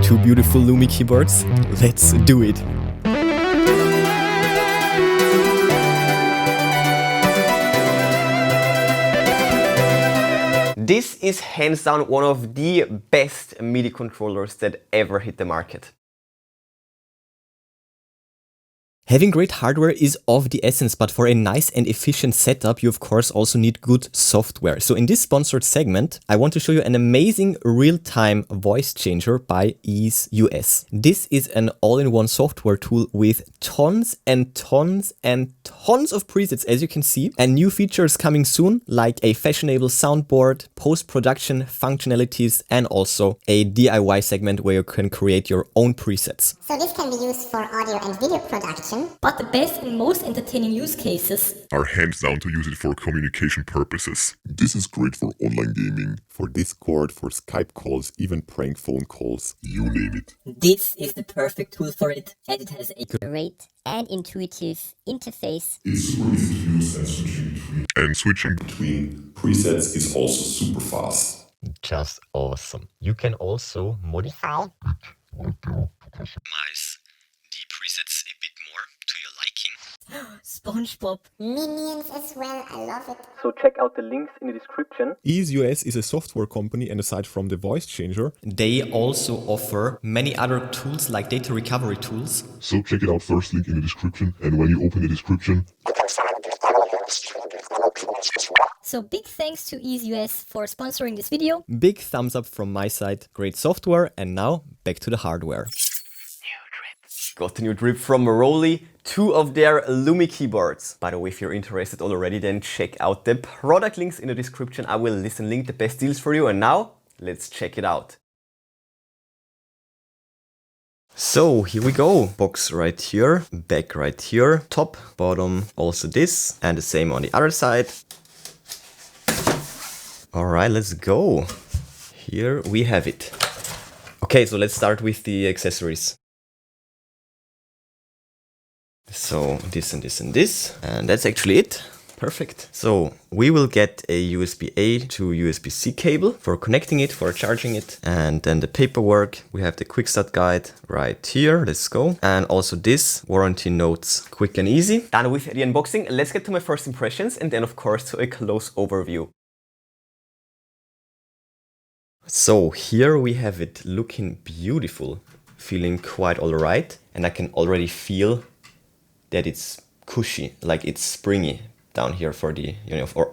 two beautiful Lumi keyboards. Let's do it! This is hands down one of the best MIDI controllers that ever hit the market. Having great hardware is of the essence, but for a nice and efficient setup, you of course also need good software. So in this sponsored segment, I want to show you an amazing real-time voice changer by EaseUS. This is an all-in-one software tool with tons and tons and tons of presets, as you can see, and new features coming soon, like a fashionable soundboard, post-production functionalities, and also a DIY segment where you can create your own presets. So this can be used for audio and video production. But the best and most entertaining use cases are hands down to use it for communication purposes. This is great for online gaming, for Discord, for Skype calls, even prank phone calls, you name it. This is the perfect tool for it, and it has a great and intuitive interface. It's super easy to use, and switching between presets is also super fast. Just awesome. You can also modify the presets a bit more to your liking. SpongeBob. Minions as well, I love it. So check out the links in the description. EaseUS is a software company, and aside from the voice changer, they also offer many other tools like data recovery tools. So check it out, first link in the description, and when you open the description, So big thanks to EaseUS for sponsoring this video. Big thumbs up from my side. Great software, and now back to the hardware. Got the new drip from Maroli, two of their Lumi keyboards. By the way, if you're interested already, then check out the product links in the description. I will link the best deals for you. And now, let's check it out. So here we go. Box right here, back right here, top, bottom, also this, and the same on the other side. All right, let's go. Here we have it. Okay, so let's start with the accessories. So this and this and this, and that's actually it. Perfect. So we will get a USB-A to USB-C cable for connecting it, for charging it, and then the paperwork. We have the quick start guide right here. Let's go. And also this warranty notes, quick and easy. Done with the unboxing. Let's get to my first impressions, and then of course to a close overview. So here we have it looking beautiful, feeling quite all right, and I can already feel that it's cushy, like it's springy down here for the,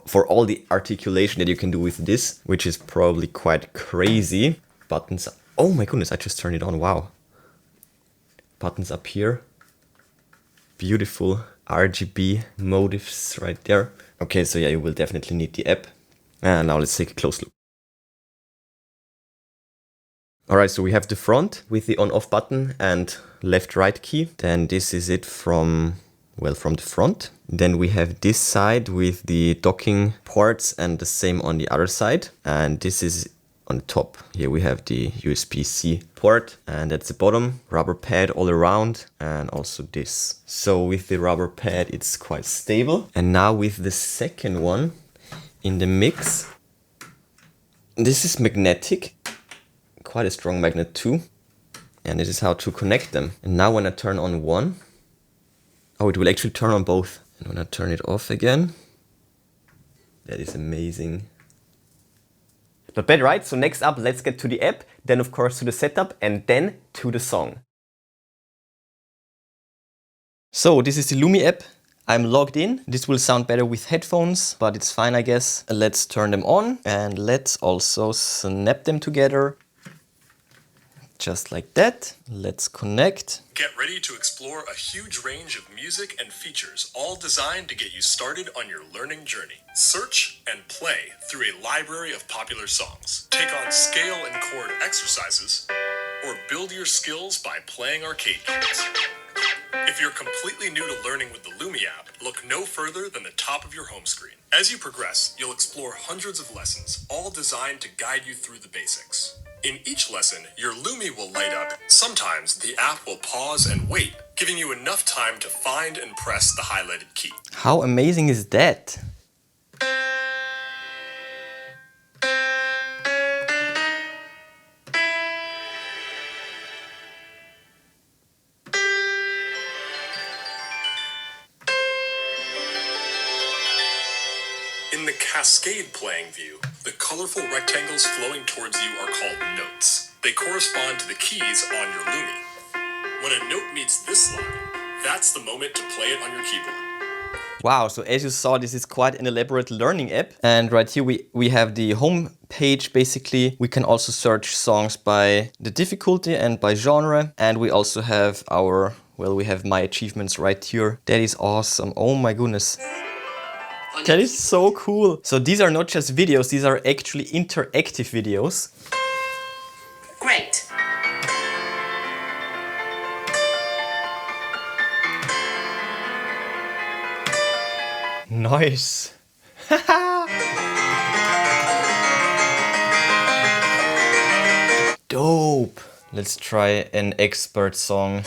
for all the articulation that you can do with this, which is probably quite crazy. Buttons, oh my goodness, I just turned it on, wow. Buttons up here, beautiful RGB motifs right there. Okay, so yeah, you will definitely need the app. And now let's take a close look. Alright, so we have the front with the on-off button and left-right key. Then this is it from the front. Then we have this side with the docking ports and the same on the other side. And this is on the top. Here we have the USB-C port, and that's the bottom. Rubber pad all around, and also this. So with the rubber pad, it's quite stable. And now with the second one in the mix, this is magnetic. Quite a strong magnet too, and this is how to connect them. And now when I turn on one, oh, it will actually turn on both. And when I turn it off again, that is amazing. Not bad, right? So next up, let's get to the app, then of course to the setup, and then to the song. So this is the Lumi app. I'm logged in. This will sound better with headphones, but it's fine, I guess. Let's turn them on, and let's also snap them together. Just like that. Let's connect. Get ready to explore a huge range of music and features, all designed to get you started on your learning journey. Search and play through a library of popular songs. Take on scale and chord exercises, or build your skills by playing arcade games. If you're completely new to learning with the Lumi app, look no further than the top of your home screen. As you progress, you'll explore hundreds of lessons, all designed to guide you through the basics. In each lesson, your Lumi will light up. Sometimes the app will pause and wait, giving you enough time to find and press the highlighted key. How amazing is that? In the cascade playing view, the colorful rectangles flowing towards you are called notes. They correspond to the keys on your Lumi. When a note meets this line, that's the moment to play it on your keyboard. Wow, so as you saw, this is quite an elaborate learning app. And right here we have the home page basically. We can also search songs by the difficulty and by genre. And we also have our, well, we have my achievements right here. That is awesome. Oh my goodness. That is so cool. So these are not just videos, these are actually interactive videos. Great. Nice. Dope. Let's try an expert song.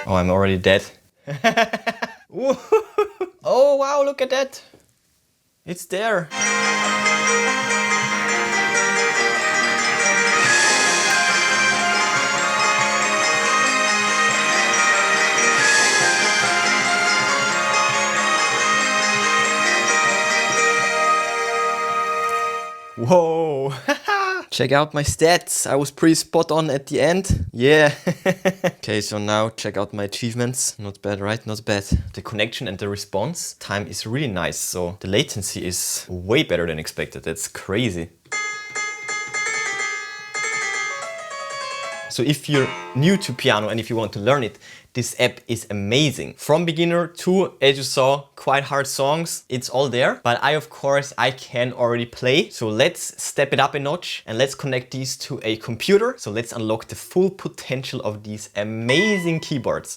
Oh, I'm already dead. Oh wow, look at that. It's there. Whoa. Check out my stats. I was pretty spot on at the end. Yeah. Okay, so now check out my achievements. Not bad, right? Not bad. The connection and the response time is really nice. So the latency is way better than expected. That's crazy. So if you're new to piano and if you want to learn it, this app is amazing. From beginner to, as you saw, quite hard songs, it's all there. But of course, I can already play. So let's step it up a notch and let's connect these to a computer. So let's unlock the full potential of these amazing keyboards.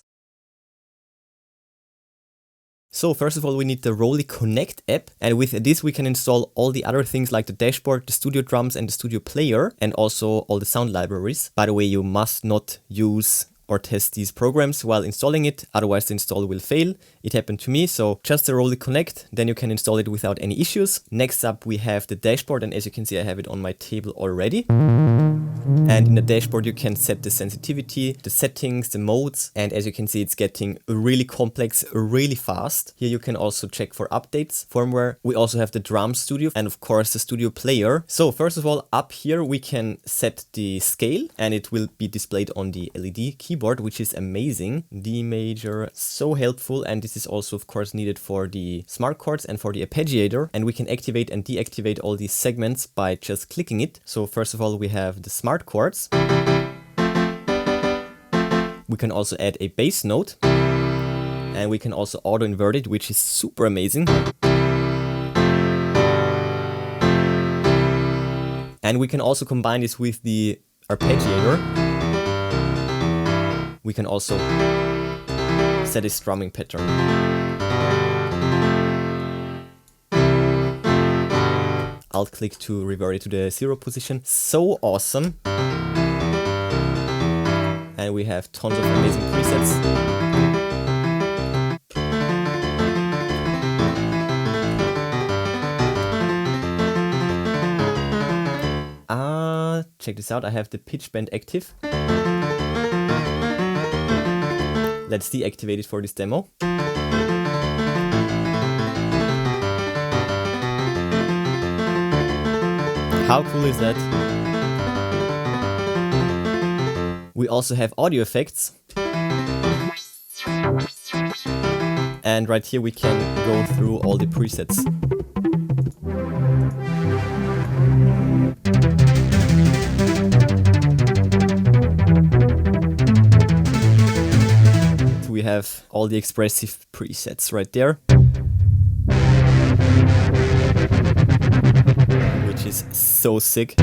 So first of all, we need the Rolly Connect app, and with this we can install all the other things like the dashboard, the studio drums and the studio player, and also all the sound libraries. By the way, you must not use or test these programs while installing it, otherwise the install will fail. It happened to me, so just the Rolly Connect, then you can install it without any issues. Next up we have the dashboard, and as you can see I have it on my table already. And in the dashboard you can set the sensitivity, the settings, the modes, and as you can see it's getting really complex really fast. Here you can also check for updates, firmware. We also have the drum studio and of course the studio player. So first of all, up here we can set the scale and it will be displayed on the LED keyboard, which is amazing. D major, so helpful, and this is also of course needed for the smart chords and for the arpeggiator, and we can activate and deactivate all these segments by just clicking it. So first of all we have the smart chords. We can also add a bass note and we can also auto invert it, which is super amazing. And we can also combine this with the arpeggiator. We can also set a strumming pattern. Alt click to revert it to the 0 position. So awesome. And we have tons of amazing presets. Check this out, I have the pitch bend active. Let's deactivate it for this demo. How cool is that? We also have audio effects. And right here we can go through all the presets. So we have all the expressive presets right there. Which is so sick.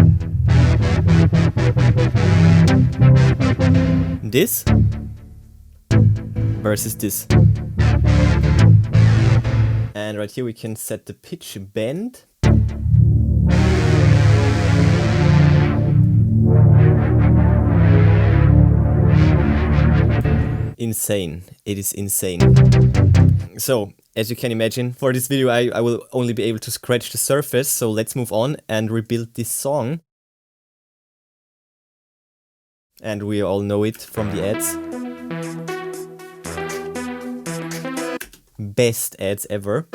This versus this. And right here we can set the pitch bend. Insane. It is insane. So, as you can imagine, for this video I will only be able to scratch the surface, so let's move on and rebuild this song. And we all know it from the ads. best ads ever.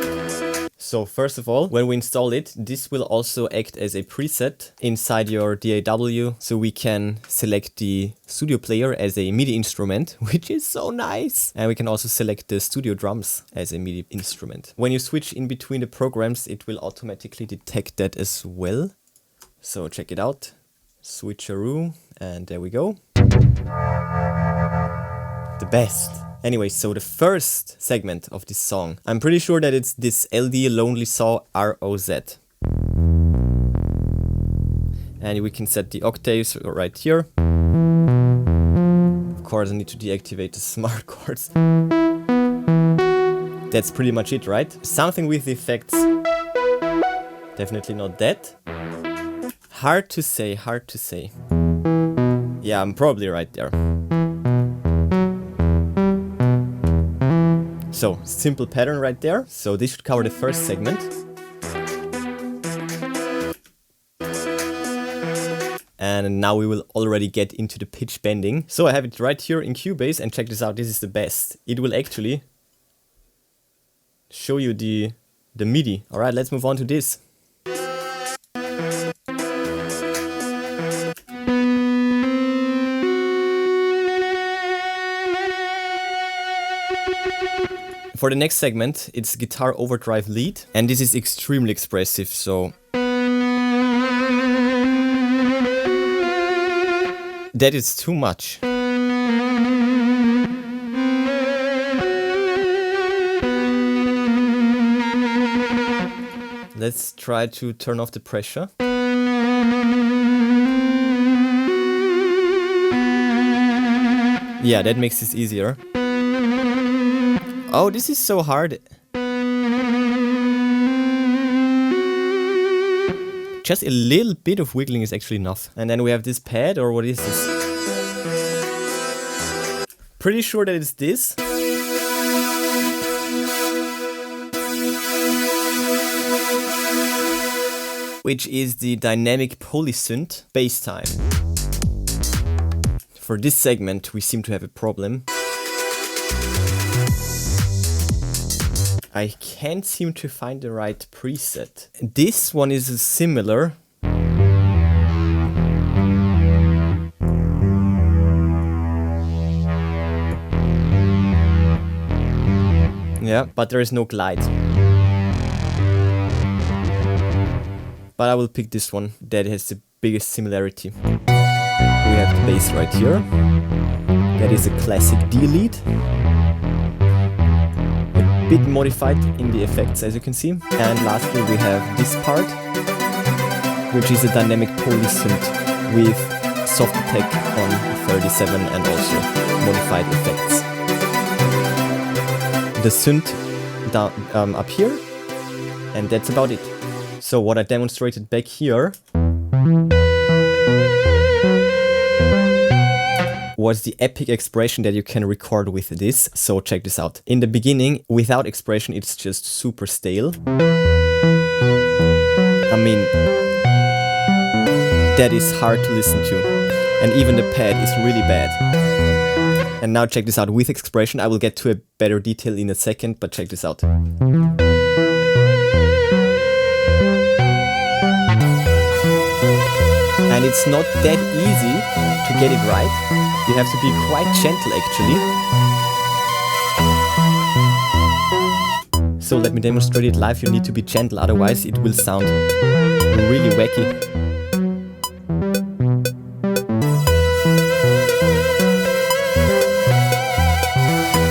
So first of all, when we install it, this will also act as a preset inside your DAW. So we can select the studio player as a MIDI instrument, which is so nice. And we can also select the studio drums as a MIDI instrument. When you switch in between the programs, it will automatically detect that as well. So check it out. Switcheroo, and there we go. The best. Anyway, so the first segment of this song, I'm pretty sure that it's this LD Lonely Saw ROZ. And we can set the octaves right here. Of course, I need to deactivate the smart chords. That's pretty much it, right? Something with the effects. Definitely not that. Hard to say, hard to say. Yeah, I'm probably right there. So, simple pattern right there. So this should cover the first segment. And now we will already get into the pitch bending. So I have it right here in Cubase, and check this out, this is the best. It will actually show you the MIDI. Alright, let's move on to this. For the next segment, it's guitar overdrive lead, and this is extremely expressive, so that is too much. Let's try to turn off the pressure. Yeah, that makes this easier. Oh, this is so hard. Just a little bit of wiggling is actually enough. And then we have this pad, or what is this? Pretty sure that it's this. Which is the dynamic polysynth bass time. For this segment, we seem to have a problem. I can't seem to find the right preset. This one is similar. Yeah, but there is no glide. But I will pick this one that has the biggest similarity. We have the bass right here. That is a classic D lead. Bit modified in the effects, as you can see. And lastly we have this part, which is a dynamic polysynth with soft attack on 37 and also modified effects. The synth down, up here, and that's about it. So what I demonstrated back here was the epic expression that you can record with this. So check this out. In the beginning, without expression, it's just super stale. I mean, that is hard to listen to. And even the pad is really bad. And now check this out. With expression, I will get to a better detail in a second, but check this out. And it's not that easy to get it right. You have to be quite gentle actually. So let me demonstrate it live. You need to be gentle, otherwise it will sound really wacky.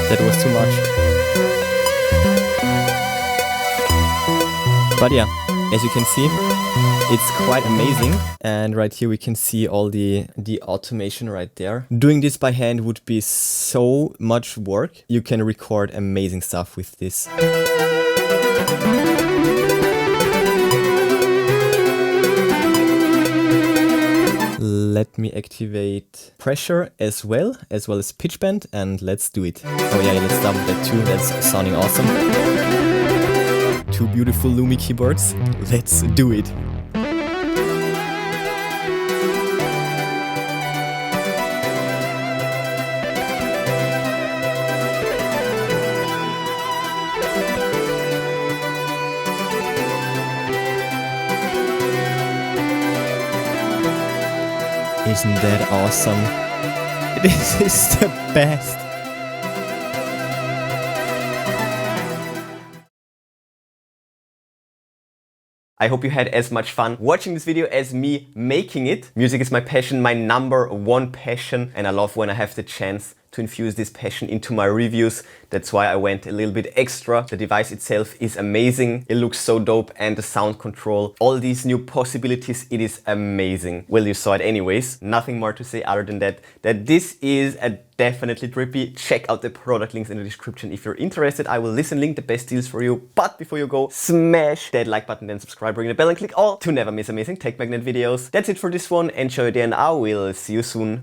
That was too much. But yeah, as you can see, it's quite amazing. And right here we can see all the automation right there. Doing this by hand would be so much work. You can record amazing stuff with this. Let me activate pressure as well as pitch bend, and let's do it. Oh yeah, let's double that too. That's sounding awesome. Two beautiful Lumi keyboards. Let's do it. Isn't that awesome? This is the best. I hope you had as much fun watching this video as me making it. Music is my passion, my #1 passion, and I love when I have the chance to infuse this passion into my reviews. That's why I went a little bit extra. The device itself is amazing. It looks so dope, and the sound control, all these new possibilities, it is amazing. Well, you saw it anyways. Nothing more to say other than that this is a definitely trippy. Check out the product links in the description if you're interested. I will link the best deals for you. But before you go, smash that like button, then subscribe, ring the bell, and click all to never miss amazing tech magnet videos. That's it for this one. Enjoy it, and I will see you soon.